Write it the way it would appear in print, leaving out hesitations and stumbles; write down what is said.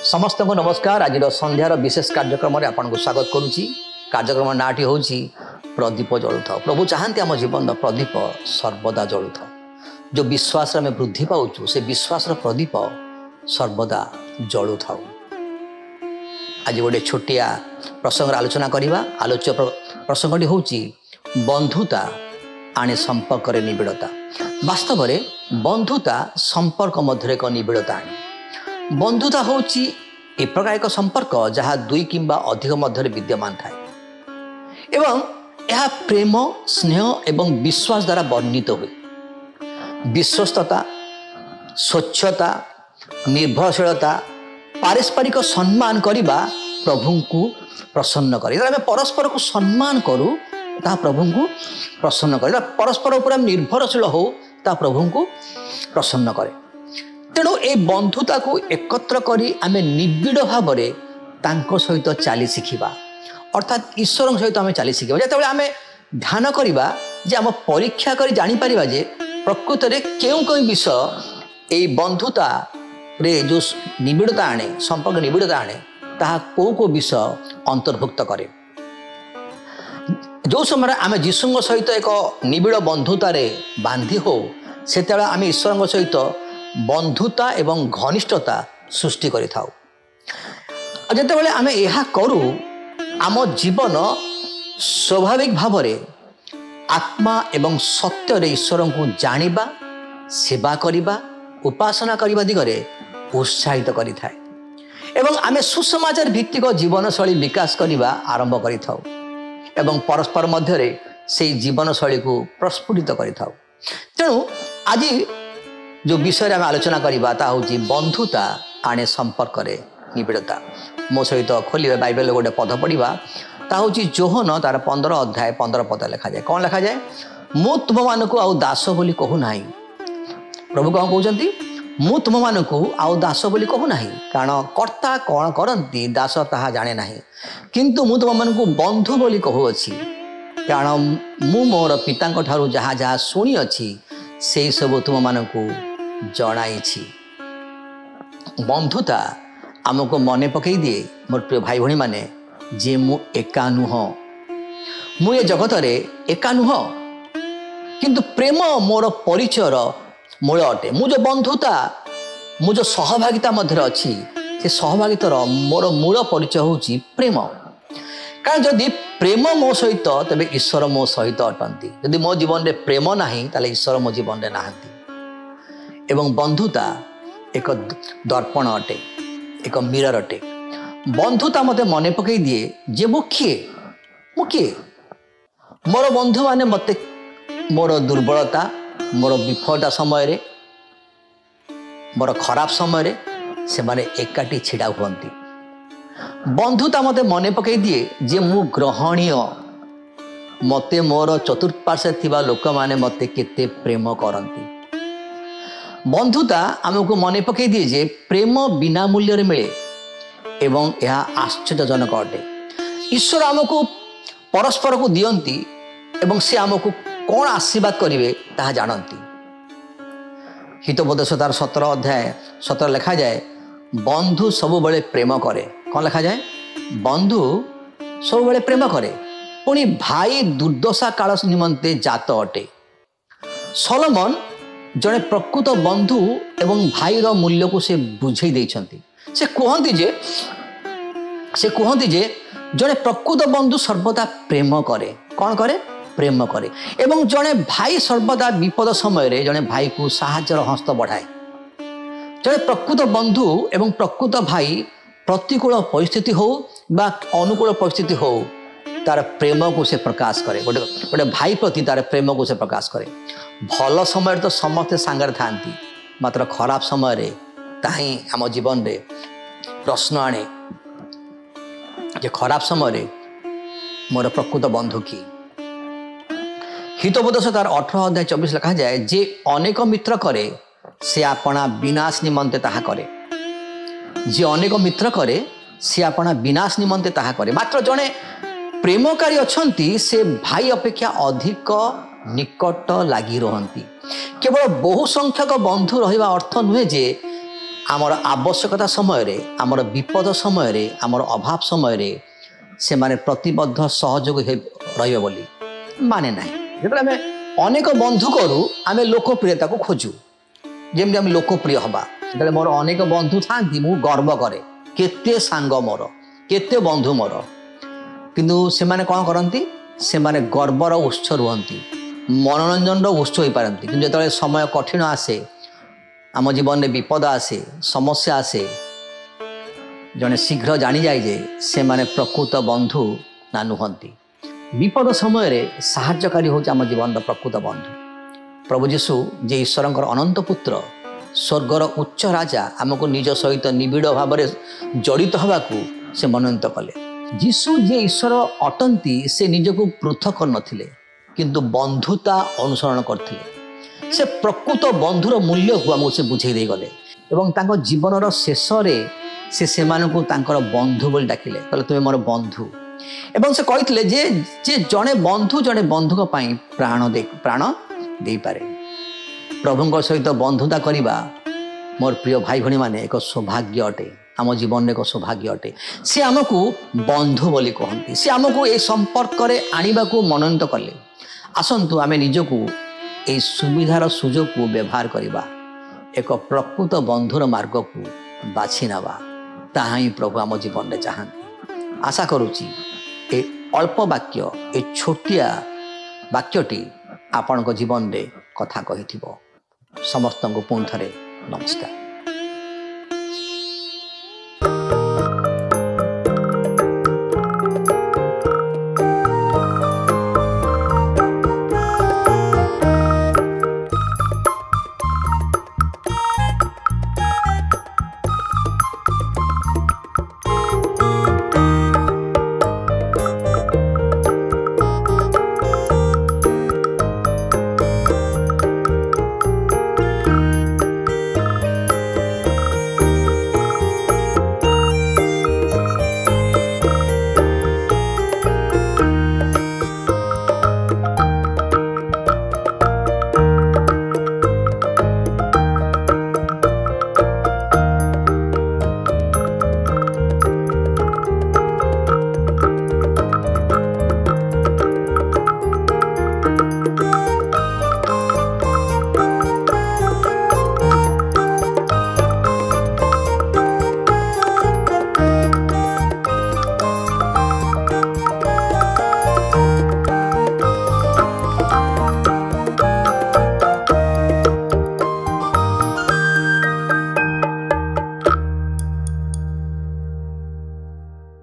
समस्त को नमस्कार। आज संध्यार विशेष कार्यक्रम में आपको स्वागत करुच्ची। कार्यक्रम नाटी हूँ प्रदीप जलुथा। प्रभु चाहते आम जीवन प्रदीप सर्वदा जलुथा। जो विश्वास में वृद्धि पाऊँ से विश्वास प्रदीप सर्वदा जलु था। आज गोटे छोटिया प्रसंग आलोचना करवा। आलोच्य प्रसंगटी हूँ बंधुता आने संपर्क निबिड़ता। वास्तव में बंधुता संपर्क मध्य एक निबिड़ता आने। बंधुता हूँ ए प्रकार एक संपर्क जहाँ दुई किंबा अधिक मध्य विद्यमान थाए एवं यह प्रेम स्नेह एवं विश्वास द्वारा वर्णित हुए। विश्वस्तता, स्वच्छता, निर्भरशीलता, पारस्परिक सम्मान करने प्रभु को प्रसन्न करे। आम परस्पर को सम्मान करूँ ता प्रभु को प्रसन्न करे। परस्पर उपर निर्भरशील हो ता प्रभु को प्रसन्न करे। तेणु ए बंधुता को एकत्र करी आमे निबिड़ भाव में सहित चली शिखा अर्थात ईश्वर सहित आम चली शिखा। जो आम ध्यान करवा जे आम परीक्षा कर जापर जे प्रकृत में क्यों कई विषय ये बंधुता रे जो निबिड़ता आने संपर्क निबिड़ता आने ताहा को विषय अंतर्भुक्त करे। जो समय आम जीशु सहित एक निबिड़ बंधुतार बांधि हो से आम ईश्वर सहित बंधुता एवं घनिष्ठता सृष्टि करि थाउ। जेतेबेले आमे यह करू आम जीवन स्वाभाविक भाव में आत्मा एवं सत्य रे ईश्वर को जानिबा, सेवा करिबा, उपासना करिबा दिगरे उत्साहित करि थाए एवं आमे सुसमाचार भित्तिक जीवन शैली विकास करिबा आरंभ करि थाउ एवं परस्पर मध्य रे से जीवन शैली को प्रस्फुटित करि थाउ। तेणु आज जो विषय आम आलोचना करवा ता हूँ बंधुता आने संपर्क निबिड़ता। मो सहित खोलिए बाइबल गोटे पद पढ़ा ता हूँ जोहन तार 15 अध्याय 15 पद लिखा जाए। कौन लिखा जाए? मु तुम मान को आउ दास बोली कहू ना। प्रभु कौन कहते? मु तुम मान को आउ दास बोली कहू ना, कारण कर्ता कौन करती दास ताहा जाने ना, किंतु मु तुम मान को बंधु बोली कहूअछि, कारण मु मोर पिता ठारू जहाँ जहाँ शुणी अच्छी से सब तुम मान को जनाई। बंधुता आमको मने पकई दिए मोर प्रिय भाई भणी माने जे मु एका नुह, मु ये जगत रे एका नुह, किंतु प्रेम मोर परिचयर मूल अटे। मु जो बंधुता मु जो सहभागिता मध्य अच्छी से सहभागितार मोर मूल परिचय होची प्रेम। कारण जदि प्रेम मो सहित तेरे ईश्वर मो सहित अटंती। यदि मो जीवन में प्रेम नाही ताले ईश्वर मो जीवन में नाहंती। एवं बंधुता एक दर्पण अटे, एक मिरर अटे। बंधुता मते मने पकई दिए जे मु किए मोर बंधु माने मते मोर दुर्बलता, मोर विफलता समय रे, मोर खराब समय रे से माने एकाटी छिड़ा हुअंती। बंधुता मते मने पकई दिए जे मु ग्रहणीय, मते मोर चतुर्पार्श्वे थिबा लोक माने मते केते प्रेम करंती। बंधुता आमको मने पकई दिए जे प्रेम बिना मूल्य मिले एवं यह आश्चर्यजनक अटे। ईश्वर आमको परस्पर को दियंती एवं से आमको कौन आशीर्वाद करेंगे ताहा जानती। हितोपदेश तार 17 अध्याय 17 लिखा जाए, बंधु सब बड़े प्रेम करे। कौन लिखा जाए? बंधु सब बड़े प्रेम करे, पुणी भाई दुर्दशा काल निमंते जात अटे। सलोमन जड़े प्रकृत बंधु एवं भाईर मूल्य को से बुझे देइछंती। से कहती जे जड़े प्रकृत बंधु सर्वदा प्रेम करे। कौन करे? प्रेम करे एवं जड़े भाई सर्वदा विपद समय जड़े भाई को साहाय्यर हस्त बढ़ाए। जड़े प्रकृत बंधु एवं प्रकृत भाई प्रतिकूल परिस्थिति हो बा अनुकूल परिस्थिति हो तार प्रेम को से प्रकाश करे। गोटे गोटे भाई प्रति तार प्रेम को से प्रकाश करे। भल समय तो समस्ते सांगर था, मात्र खराब समय ताही आम जीवन रे प्रश्न आने जे खराब समय मोर प्रकृत बंधु की। हितोपदेश तार 18-24 लिखा जाए, जे अनेक मित्र करे से अपना विनाश निमंते ताहा करे। जे अनेक मित्र करे से अपना विनाश निमंते ताहा करे। मात्र जड़े प्रेमकारी अछंती से भाई अपेक्षा अधिक निकट लगी रहती। केवल बहु संख्यक बंधु रहिबा अर्थ नुहे जे आमर आवश्यकता समय आमर विपद समय आमर अभाव समय से माने प्रतिबद्ध सहयोग रहिबे बोली माने नाही। जेतले आमे अनेक बंधु करू आमे लोकप्रियता को खोजू, जेमि आमे लोकप्रिय हबा। जेतले मोर अनेक बंधु थांती मु गर्व करे केते सांग मोर केते बंधु मोर, किंतु से माने कोन करंती से माने गर्वर उत्स रुहंती, मनोरंजन उत्स हो पारंती। किंतु जेतले समय कठिन आसे आम जीवन में विपद आसे समस्या आसे जड़े शीघ्र जानी जाए जे से माने प्रकृत बंधु ना नुहंती। विपद समय साहाय्यकारी हो जीवन प्रकृत बंधु। प्रभु जीशु जे ईश्वर अनंत पुत्र स्वर्गर उच्च राजा आमको निज सहित निबिड़ भाव जड़ित हवाकू से मनोनीत कले। जीशु जे ईश्वर अटंती से निजको पृथक कर नथिले किंतु बंधुता अनुसरण करथिले। से प्रकृत बंधुर मूल्य को आमको से बुझे दे गले एवं तांको जीवनर शेष से सेमानकु तांकर बंधु बोली डाकिले, कहले तुमे मोर बंधु। एवं से कहिथिले जे जड़े बंधुक पई प्राण दे पारे। प्रभुଙ୍କ सहित बंधुता करिबा मोर प्रिय भाई भणी माने एक सौभाग्य अटे, आम जीवन एक सौभाग्य अटे। से आमको बंधु बोली कहती, से आमको ए संपर्क रे आनिबा को मनोनीत कले। आसंतु आमे निजको ए सुविधार सुजोग को व्यवहार करिबा, एक प्रकृत बंधुर मार्ग को बाछि नवा। ताहा ही प्रभु आम जीवन में चाहती। आशा करुची ए अल्प वाक्य ए छोटिया वाक्यटी आपण जीवन में कथा कही समस्त को पुणी थे नमस्कार।